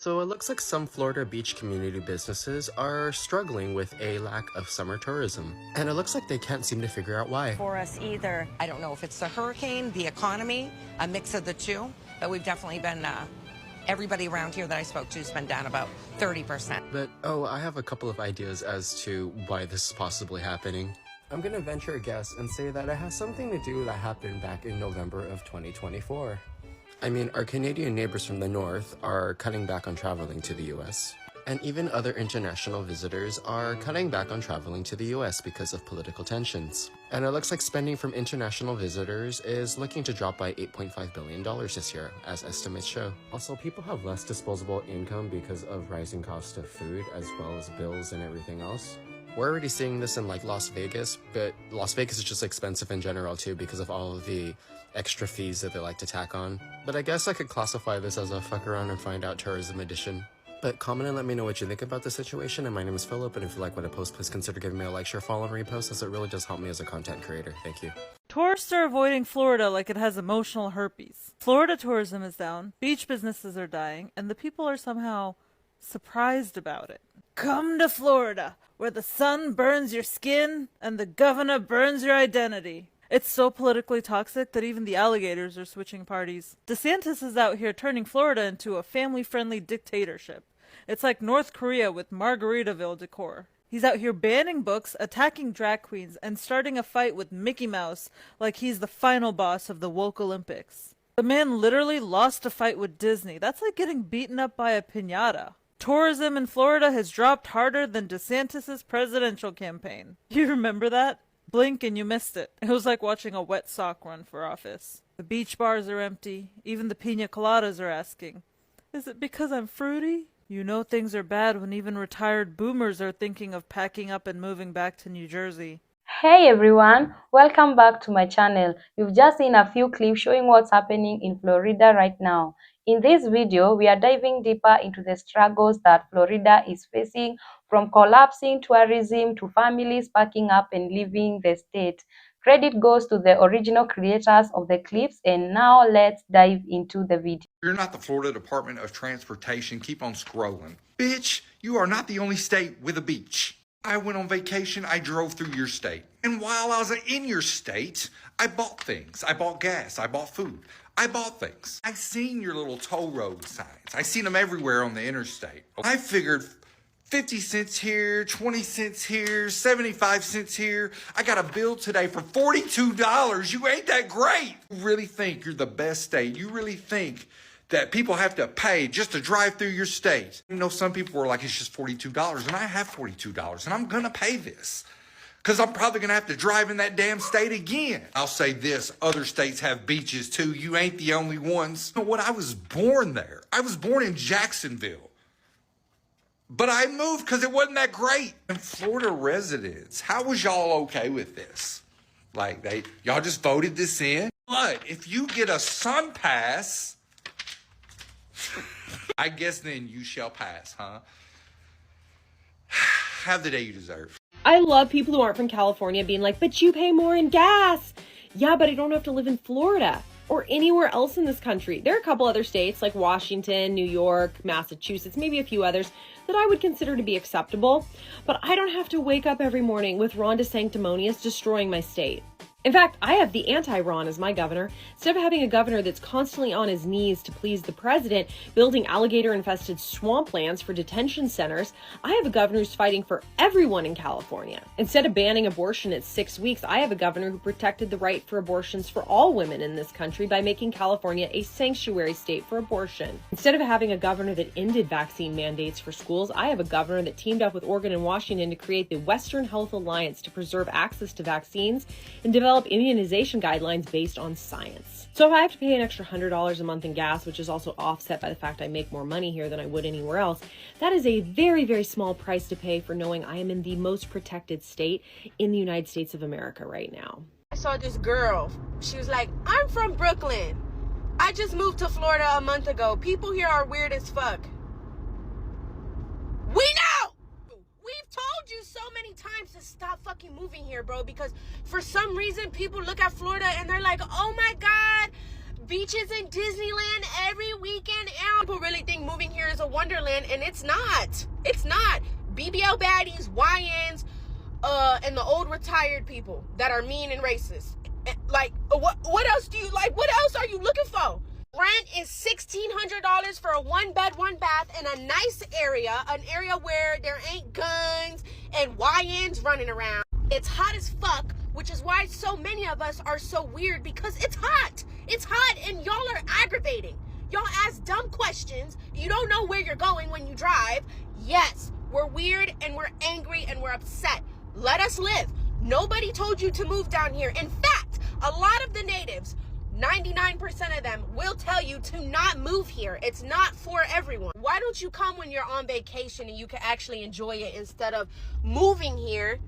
So it looks like some Florida beach community businesses are struggling with a lack of summer tourism. And it looks like they can't seem to figure out why. For us either. I don't know if it's the hurricane, the economy, a mix of the two, but we've definitely been, everybody around here that I spoke to has been down about 30%. But, I have a couple of ideas as to why this is possibly happening. I'm gonna venture a guess and say that it has something to do with that happened back in November of 2024. I mean, our Canadian neighbors from the north are cutting back on traveling to the US. And even other international visitors are cutting back on traveling to the US because of political tensions. And it looks like spending from international visitors is looking to drop by $8.5 billion this year, as estimates show. Also, people have less disposable income because of rising cost of food, as well as bills and everything else. We're already seeing this in like Las Vegas, but Las Vegas is just expensive in general too because of all of the extra fees that they like to tack on. But I guess I could classify this as a fuck around and find out tourism edition. But comment and let me know what you think about the situation, and my name is Philip, and if you like what I post, please consider giving me a like, share, follow, and repost, as it really does help me as a content creator. Thank you. Tourists are avoiding Florida like it has emotional herpes. Florida tourism is down, beach businesses are dying, and the people are somehow surprised about it. Come to Florida, where the sun burns your skin and the governor burns your identity. It's so politically toxic that even the alligators are switching parties. DeSantis is out here turning Florida into a family-friendly dictatorship. It's like North Korea with Margaritaville decor. He's out here banning books, attacking drag queens, and starting a fight with Mickey Mouse like he's the final boss of the woke Olympics. The man literally lost a fight with Disney. That's like getting beaten up by a piñata. Tourism in Florida has dropped harder than DeSantis' presidential campaign. You remember that? Blink and you missed it. It was like watching a wet sock run for office. The beach bars are empty. Even the piña coladas are asking, is it because I'm fruity? You know things are bad when even retired boomers are thinking of packing up and moving back to New Jersey. Hey everyone, welcome back to my channel. You've just seen a few clips showing what's happening in Florida right now. In this video, we are diving deeper into the struggles that Florida is facing, from collapsing tourism to families packing up and leaving the state. Credit goes to the original creators of the clips, and now let's dive into the video. You're not the Florida Department of Transportation. Keep on scrolling. Bitch, you are not the only state with a beach. I went on vacation, I drove through your state. And while I was in your state, I bought things. I bought gas, I bought food, I bought things. I seen your little toll road signs. I seen them everywhere on the interstate. I figured 50 cents here, 20 cents here, 75 cents here. I got a bill today for $42. You ain't that great. You really think you're the best state? You really think that people have to pay just to drive through your state? You know, some people were like, it's just $42, and I have $42, and I'm gonna pay this, because I'm probably gonna have to drive in that damn state again. I'll say this, other states have beaches too. You ain't the only ones. You know what, I was born there. I was born in Jacksonville, but I moved because it wasn't that great. And Florida residents, how was y'all okay with this? Like, y'all just voted this in? But if you get a sun pass, I guess then you shall pass, huh? Have the day you deserve. I love people who aren't from California being like, but you pay more in gas. Yeah, but I don't have to live in Florida or anywhere else in this country. There are a couple other states like Washington, New York, Massachusetts, maybe a few others that I would consider to be acceptable. But I don't have to wake up every morning with Ron DeSanctimonious destroying my state. In fact, I have the anti-Ron as my governor. Instead of having a governor that's constantly on his knees to please the president, building alligator-infested swamplands for detention centers, I have a governor who's fighting for everyone in California. Instead of banning abortion at 6 weeks, I have a governor who protected the right for abortions for all women in this country by making California a sanctuary state for abortion. Instead of having a governor that ended vaccine mandates for schools, I have a governor that teamed up with Oregon and Washington to create the Western Health Alliance to preserve access to vaccines and develop immunization guidelines based on science. So if I have to pay an extra $100 a month in gas, which is also offset by the fact I make more money here than I would anywhere else, that is a very, very small price to pay for knowing I am in the most protected state in the United States of America right now. I saw this girl. She was like, I'm from Brooklyn. I just moved to Florida a month ago. People here are weird as fuck. We know! We've told you so many times to stop fucking moving here, bro, because for some reason people look at Florida and they're like, oh my God, beaches in Disneyland every weekend. And people really think moving here is a wonderland, and it's not. It's not. BBL baddies, YNs, and the old retired people that are mean and racist. Like, what else do you like? What else are you looking for? Rent is $1,600 for a 1-bed, 1-bath in a nice area, an area where there ain't guns and YNs running around. It's hot as fuck, which is why so many of us are so weird, because it's hot. It's hot and y'all are aggravating. Y'all ask dumb questions. You don't know where you're going when you drive. Yes, we're weird and we're angry and we're upset. Let us live. Nobody told you to move down here. In fact, a lot of the natives, 99% of them, will tell you to not move here. It's not for everyone. Why don't you come when you're on vacation and you can actually enjoy it, instead of moving here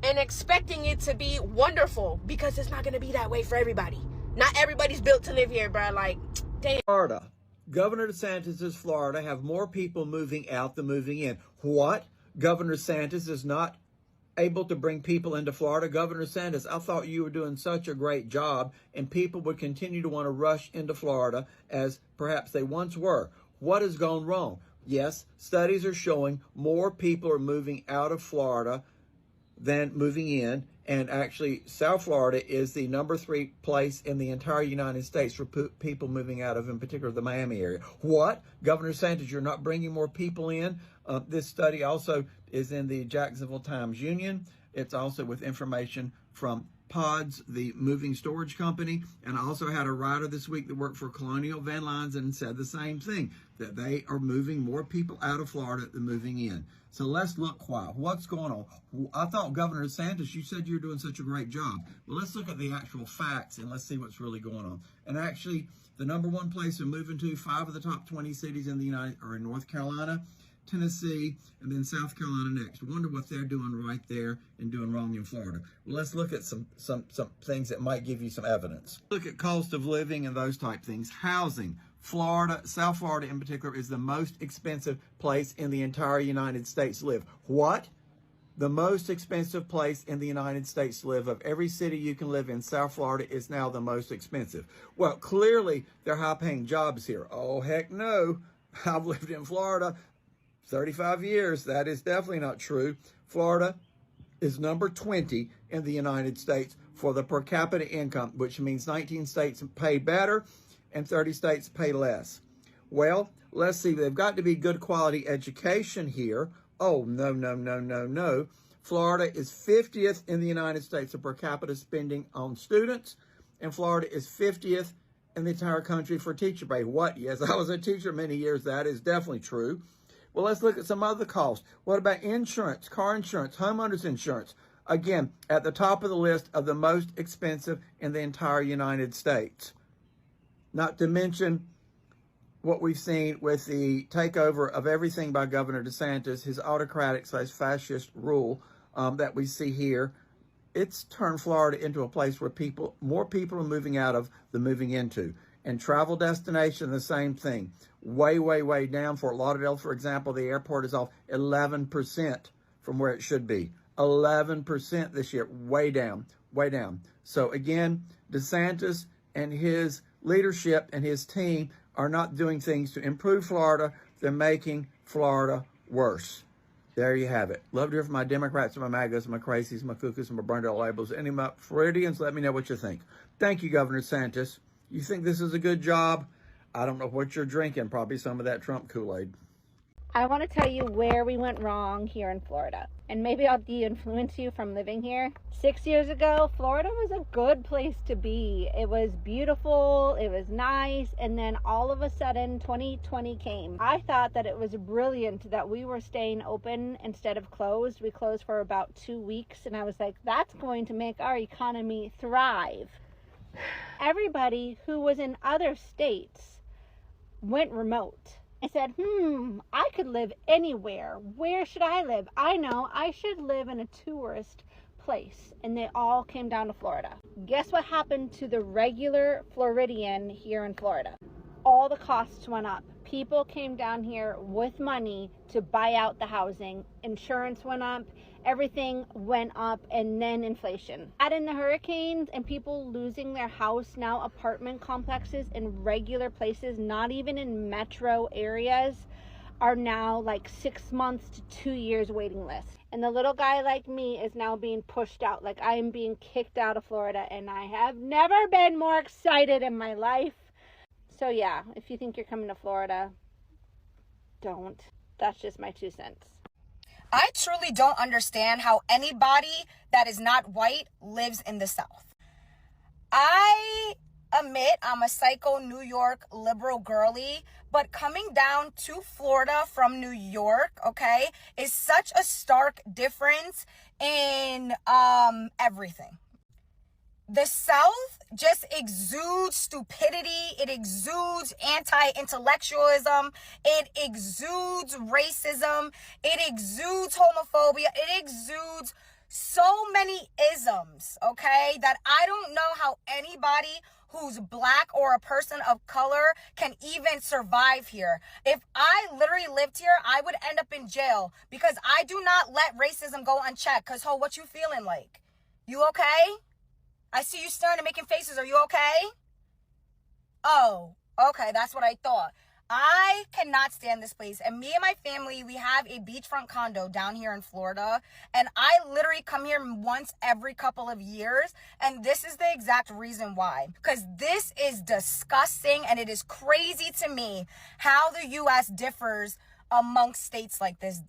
and expecting it to be wonderful? Because it's not going to be that way for everybody. Not everybody's built to live here, bro. Like, damn. Florida. Governor DeSantis' Florida have more people moving out than moving in. What? Governor DeSantis is not able to bring people into Florida? Governor DeSantis, I thought you were doing such a great job, and people would continue to want to rush into Florida as perhaps they once were. What has gone wrong? Yes, studies are showing more people are moving out of Florida than moving in, and actually South Florida is the number 3 place in the entire United States for people moving out of, in particular, the Miami area. What? Governor DeSantis, you're not bringing more people in? This study also is in the Jacksonville Times-Union. It's also with information from Pods, the moving storage company. And I also had a writer this week that worked for Colonial Van Lines and said the same thing, that they are moving more people out of Florida than moving in. So let's look what's going on. I thought Governor DeSantis, you said you're doing such a great job. Well, let's look at the actual facts and let's see what's really going on. And actually, the number 1 place they're moving to, 5 of the top 20 cities in the United are in North Carolina, Tennessee, and then South Carolina next. I wonder what they're doing right there and doing wrong in Florida. Well, let's look at some things that might give you some evidence. Look at cost of living and those type things. Housing. Florida, South Florida in particular, is the most expensive place in the entire United States to live. What? The most expensive place in the United States to live. Of every city you can live in, South Florida is now the most expensive. Well, clearly, they're high-paying jobs here. Oh, heck no. I've lived in Florida 35 years. That is definitely not true. Florida is number 20 in the United States for the per capita income, which means 19 states pay better and 30 states pay less. Well, let's see. They've got to be good quality education here. Oh, no, no, no, no, no. Florida is 50th in the United States for per capita spending on students, and Florida is 50th in the entire country for teacher pay. What? Yes, I was a teacher many years. That is definitely true. Well, let's look at some other costs. What about insurance, car insurance, homeowners insurance? Again, at the top of the list of the most expensive in the entire United States. Not to mention what we've seen with the takeover of everything by Governor DeSantis, his autocratic / fascist rule that we see here. It's turned Florida into a place where more people are moving out of than moving into. And travel destination, the same thing. Way, way, way down. Fort Lauderdale, for example, the airport is off 11% from where it should be. 11% this year. Way down, way down. So again, DeSantis and his leadership and his team are not doing things to improve Florida. They're making Florida worse. There you have it. Love to hear from my Democrats, my MAGAs, my crazies, my cuckoos, and my burned out labels. Any of my Floridians, let me know what you think. Thank you, Governor DeSantis. You think this is a good job? I don't know what you're drinking. Probably some of that Trump Kool-Aid. I want to tell you where we went wrong here in Florida. And maybe I'll de-influence you from living here. 6 years ago, Florida was a good place to be. It was beautiful, it was nice, and then all of a sudden 2020 came. I thought that it was brilliant that we were staying open instead of closed. We closed for about 2 weeks, and I was like, that's going to make our economy thrive. Everybody who was in other states went remote. I said, I could live anywhere. Where should I live? I know I should live in a tourist place. And they all came down to Florida. Guess what happened to the regular Floridian here in Florida? all the costs went up. People came down here with money to buy out the housing. Insurance went up, everything went up, and then inflation. Add in the hurricanes and people losing their house. Now apartment complexes in regular places, not even in metro areas, are now like 6 months to 2 years waiting list. And the little guy like me is now being pushed out. Like, I am being kicked out of Florida, and I have never been more excited in my life. So yeah, if you think you're coming to Florida, don't. That's just my 2 cents. I truly don't understand how anybody that is not white lives in the South. I admit I'm a psycho New York liberal girly, but coming down to Florida from New York, okay, is such a stark difference in everything. The South just exudes stupidity. It exudes anti-intellectualism. It exudes racism. It exudes homophobia. It exudes so many isms, okay, that I don't know how anybody who's black or a person of color can even survive here. If I literally lived here, I would end up in jail because I do not let racism go unchecked. Because, ho, what you feeling like? You okay? I see you staring and making faces. Are you okay? Oh, okay. That's what I thought. I cannot stand this place. And me and my family, we have a beachfront condo down here in Florida. And I literally come here once every couple of years. And this is the exact reason why. Because this is disgusting. And it is crazy to me how the U.S. differs amongst states like this.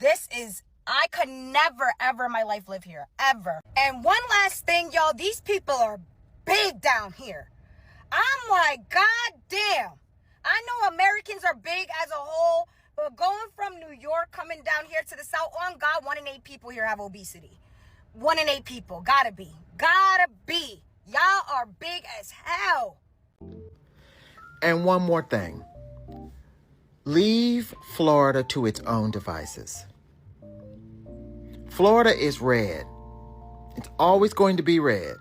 I could never, ever in my life live here, ever. And one last thing, y'all, these people are big down here. I'm like, God damn. I know Americans are big as a whole, but going from New York, coming down here to the South, on God, 1 in 8 people here have obesity. 1 in 8 people, gotta be. Y'all are big as hell. And one more thing. Leave Florida to its own devices. Florida is red. It's always going to be red.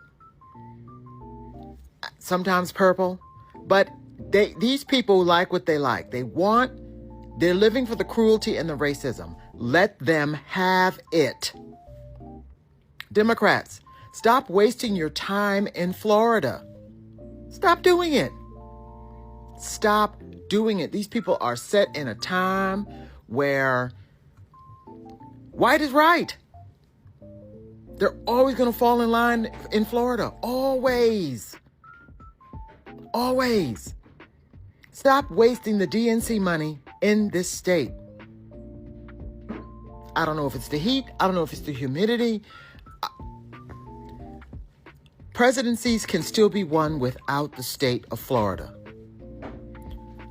Sometimes purple. But these people like what they like. They're living for the cruelty and the racism. Let them have it. Democrats, stop wasting your time in Florida. Stop doing it. Stop doing it. These people are set in a time where white is right. They're always going to fall in line in Florida. Always. Always. Stop wasting the DNC money in this state. I don't know if it's the heat. I don't know if it's the humidity. Presidencies can still be won without the state of Florida.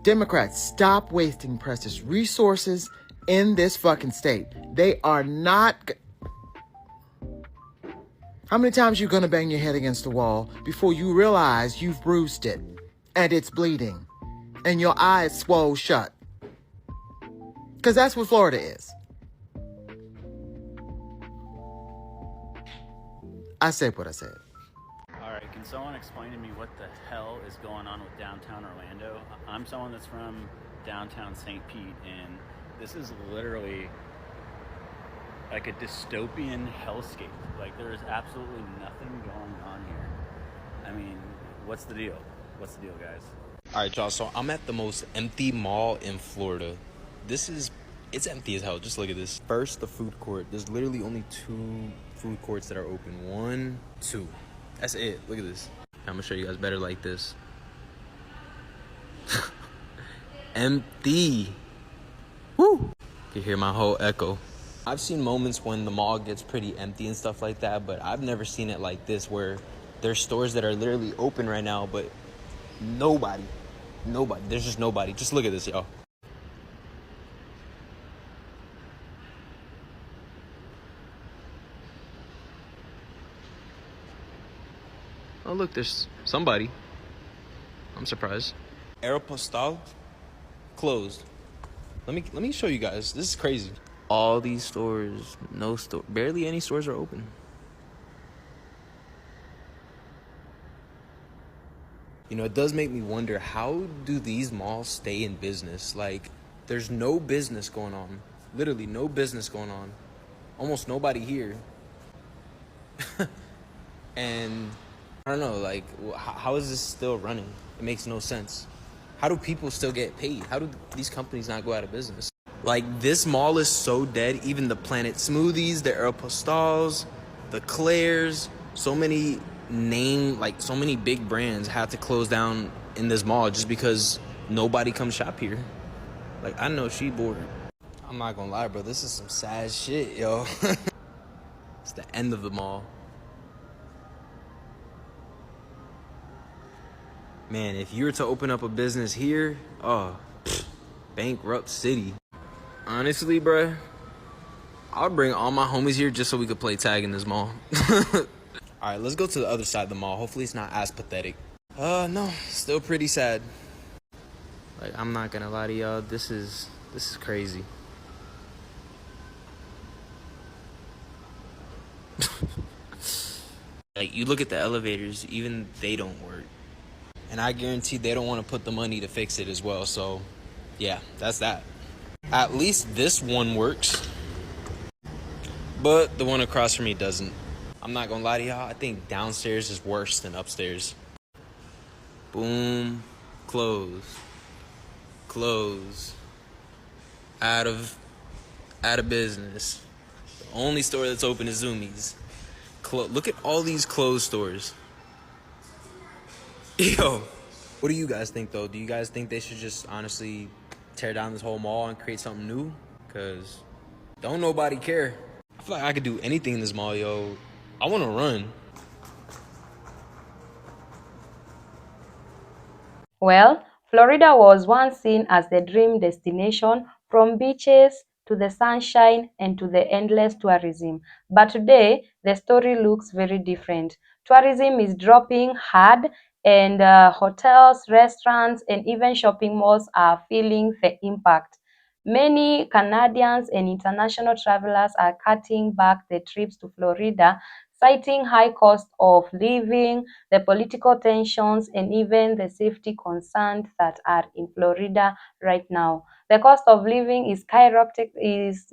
Democrats, stop wasting precious resources in this fucking state. They are not... How many times are you going to bang your head against the wall before you realize you've bruised it and it's bleeding and your eyes swole shut? Because that's what Florida is. I said what I said. All right, can someone explain to me what the hell is going on with downtown Orlando? I'm someone that's from downtown St. Pete, and this is literally like a dystopian hellscape. Like, there is absolutely nothing going on here. I mean, what's the deal? What's the deal, guys? All right, y'all, so I'm at the most empty mall in Florida. It's empty as hell. Just look at this. First, the food court. There's literally only 2 food courts that are open. 1, 2. That's it. Look at this. I'm gonna show you guys better like this. Empty. Woo! You can hear my whole echo. I've seen moments when the mall gets pretty empty and stuff like that, but I've never seen it like this, where there's stores that are literally open right now, but nobody. There's just nobody. Just look at this, y'all. Oh, look, there's somebody. I'm surprised. Aeropostale closed. Let me show you guys. This is crazy. All these stores, barely any stores are open. You know, it does make me wonder, how do these malls stay in business? Like, there's no business going on. Literally no business going on. Almost nobody here. And I don't know, like, how is this still running? It makes no sense. How do people still get paid? How do these companies not go out of business? Like, this mall is so dead. Even the Planet Smoothies, the Aeropostales, the Claire's, so many big brands have to close down in this mall just because nobody comes shop here. Like, I know she bored. I'm not gonna lie, bro, this is some sad shit, yo. It's the end of the mall. Man, if you were to open up a business here, bankrupt city. Honestly, bruh, I would bring all my homies here just so we could play tag in this mall. All right, let's go to the other side of the mall. Hopefully it's not as pathetic. No, still pretty sad. Like, I'm not gonna lie to y'all, this is crazy. Like, you look at the elevators, even they don't work. And I guarantee they don't want to put the money to fix it as well. So, yeah, that's that. At least this one works. But the one across from me doesn't. I'm not gonna lie to y'all, I think downstairs is worse than upstairs. Boom. Close. Close. Out of business. The only store that's open is Zoomies. Look at all these closed stores. Yo, what do you guys think, though? Do you guys think they should just honestly tear down this whole mall and create something new? Because don't nobody care. I feel like I could do anything in this mall, yo. I want to run. Well, Florida was once seen as the dream destination, from beaches to the sunshine and to the endless tourism. But today, the story looks very different. Tourism is dropping hard, and hotels, restaurants, and even shopping malls are feeling the impact. Many Canadians and international travelers are cutting back their trips to Florida, citing high cost of living, the political tensions, and even the safety concerns that are in Florida right now. The cost of living is skyrocketing,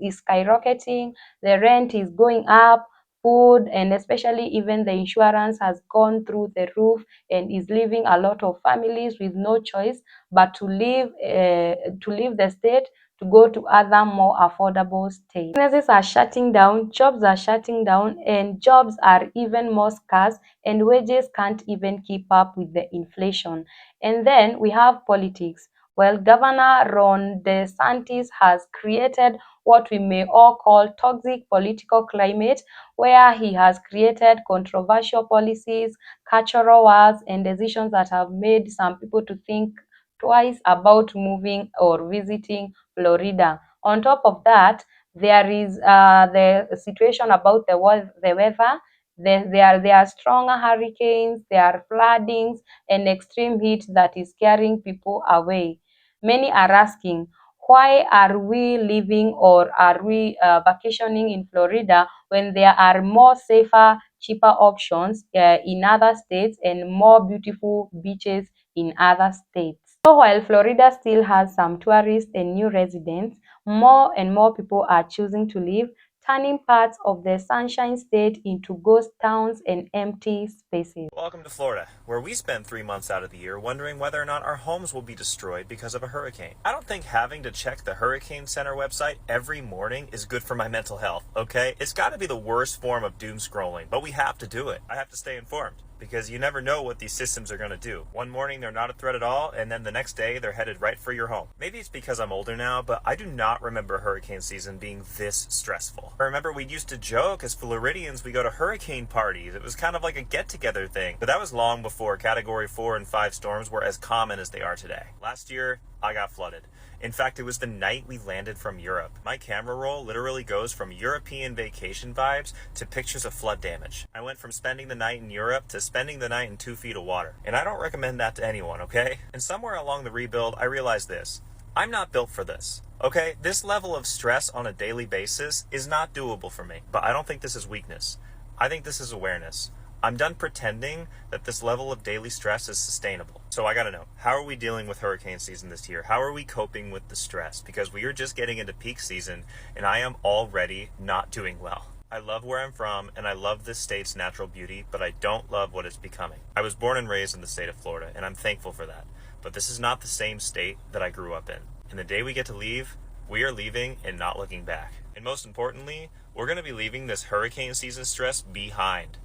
the rent is going up, food, and especially even the insurance has gone through the roof and is leaving a lot of families with no choice but to leave the state to go to other more affordable states. Businesses are shutting down, jobs are shutting down, and jobs are even more scarce, and wages can't even keep up with the inflation. And then we have politics. Well, Governor Ron DeSantis has created what we may all call toxic political climate, where he has created controversial policies, cultural wars, and decisions that have made some people to think twice about moving or visiting Florida. On top of that, there is the situation about the weather. There are stronger hurricanes, there are floodings, and extreme heat that is scaring people away. Many are asking, why are we living or are we vacationing in Florida when there are more safer, cheaper options in other states and more beautiful beaches in other states? So while Florida still has some tourists and new residents, more and more people are choosing to live, turning parts of the Sunshine State into ghost towns and empty spaces. Welcome to Florida, where we spend 3 months out of the year wondering whether or not our homes will be destroyed because of a hurricane. I don't think having to check the Hurricane Center website every morning is good for my mental health, okay? It's got to be the worst form of doom scrolling, but we have to do it. I have to stay informed, because you never know what these systems are going to do. One morning they're not a threat at all, and then the next day they're headed right for your home. Maybe it's because I'm older now, but I do not remember hurricane season being this stressful. I remember we used to joke as Floridians we go to hurricane parties. It was kind of like a get-together thing, but that was long before Category 4 and 5 storms were as common as they are today. Last year, I got flooded. In fact, it was the night we landed from Europe. My camera roll literally goes from European vacation vibes to pictures of flood damage. I went from spending the night in Europe to spending the night in 2 feet of water. And I don't recommend that to anyone, okay? And somewhere along the rebuild, I realized this. I'm not built for this, okay? This level of stress on a daily basis is not doable for me. But I don't think this is weakness. I think this is awareness. I'm done pretending that this level of daily stress is sustainable. So I gotta know, how are we dealing with hurricane season this year? How are we coping with the stress? Because we are just getting into peak season and I am already not doing well. I love where I'm from and I love this state's natural beauty, but I don't love what it's becoming. I was born and raised in the state of Florida and I'm thankful for that. But this is not the same state that I grew up in. And the day we get to leave, we are leaving and not looking back. And most importantly, we're going to be leaving this hurricane season stress behind.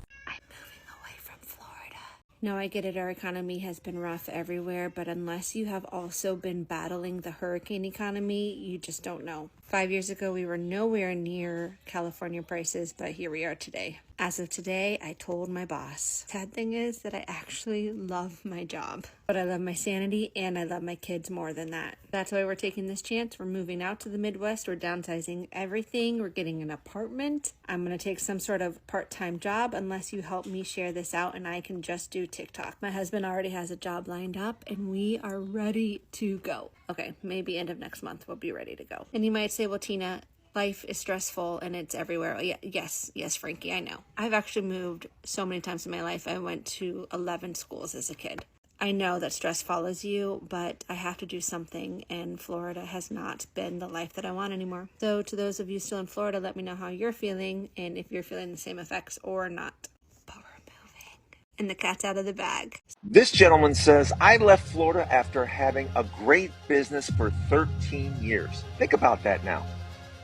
No, I get it. Our economy has been rough everywhere, but unless you have also been battling the hurricane economy, you just don't know. 5 years ago, we were nowhere near California prices, but here we are today. As of today, I told my boss. Sad thing is that I actually love my job, but I love my sanity and I love my kids more than that. That's why we're taking this chance. We're moving out to the Midwest. We're downsizing everything. We're getting an apartment. I'm going to take some sort of part-time job unless you help me share this out and I can just do TikTok. My husband already has a job lined up and we are ready to go. Okay, maybe end of next month we'll be ready to go. And you might say, well, Tina, life is stressful and it's everywhere. Yeah, yes, Frankie, I know. I've actually moved so many times in my life. I went to 11 schools as a kid. I know that stress follows you, but I have to do something, and Florida has not been the life that I want anymore. So to those of you still in Florida, let me know how you're feeling and if you're feeling the same effects or not. But we're moving, and the cat's out of the bag. This gentleman says, I left Florida after having a great business for 13 years. Think about that now.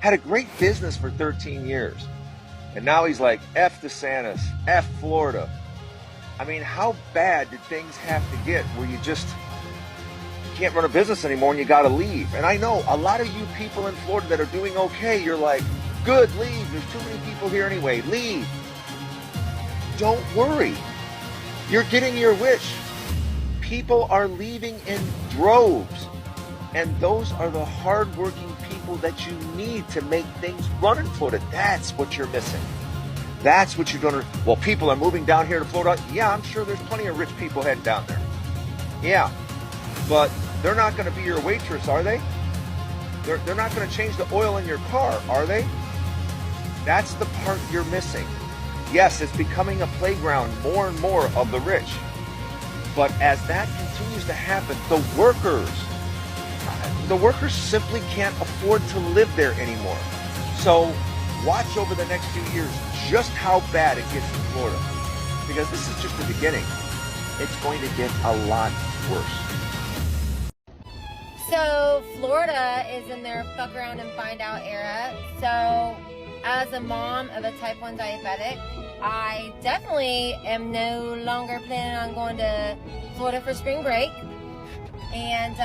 Had a great business for 13 years. And now he's like, F DeSantis, F Florida. I mean, how bad did things have to get where you just can't run a business anymore and you got to leave? And I know a lot of you people in Florida that are doing okay, you're like, good, leave. There's too many people here anyway. Leave. Don't worry. You're getting your wish. People are leaving in droves. And those are the hardworking people that you need to make things run in Florida. That's what you're missing. That's what you're going to... Well, people are moving down here to Florida. Yeah, I'm sure there's plenty of rich people heading down there. Yeah, but they're not going to be your waitress, are they? They're not going to change the oil in your car, are they? That's the part you're missing. Yes, it's becoming a playground more and more of the rich. But as that continues to happen, the workers simply can't afford to live there anymore. So watch over the next few years just how bad it gets in Florida. Because this is just the beginning. It's going to get a lot worse. So Florida is in their fuck around and find out era. So as a mom of a type 1 diabetic, I definitely am no longer planning on going to Florida for spring break. And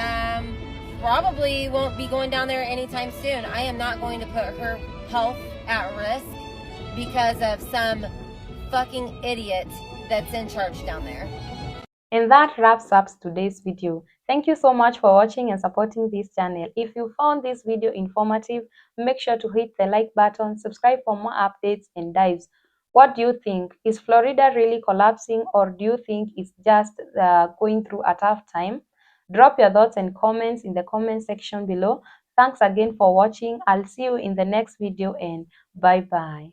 probably won't be going down there anytime soon. I am not going to put her health at risk because of some fucking idiot that's in charge down there. And that wraps up today's video. Thank you so much for watching and supporting this channel. If you found this video informative, make sure to hit the like button, subscribe for more updates and dives. What do you think? Is Florida really collapsing, or do you think it's just going through a tough time? Drop your thoughts and comments in the comment section below. Thanks again for watching. I'll see you in the next video and bye-bye.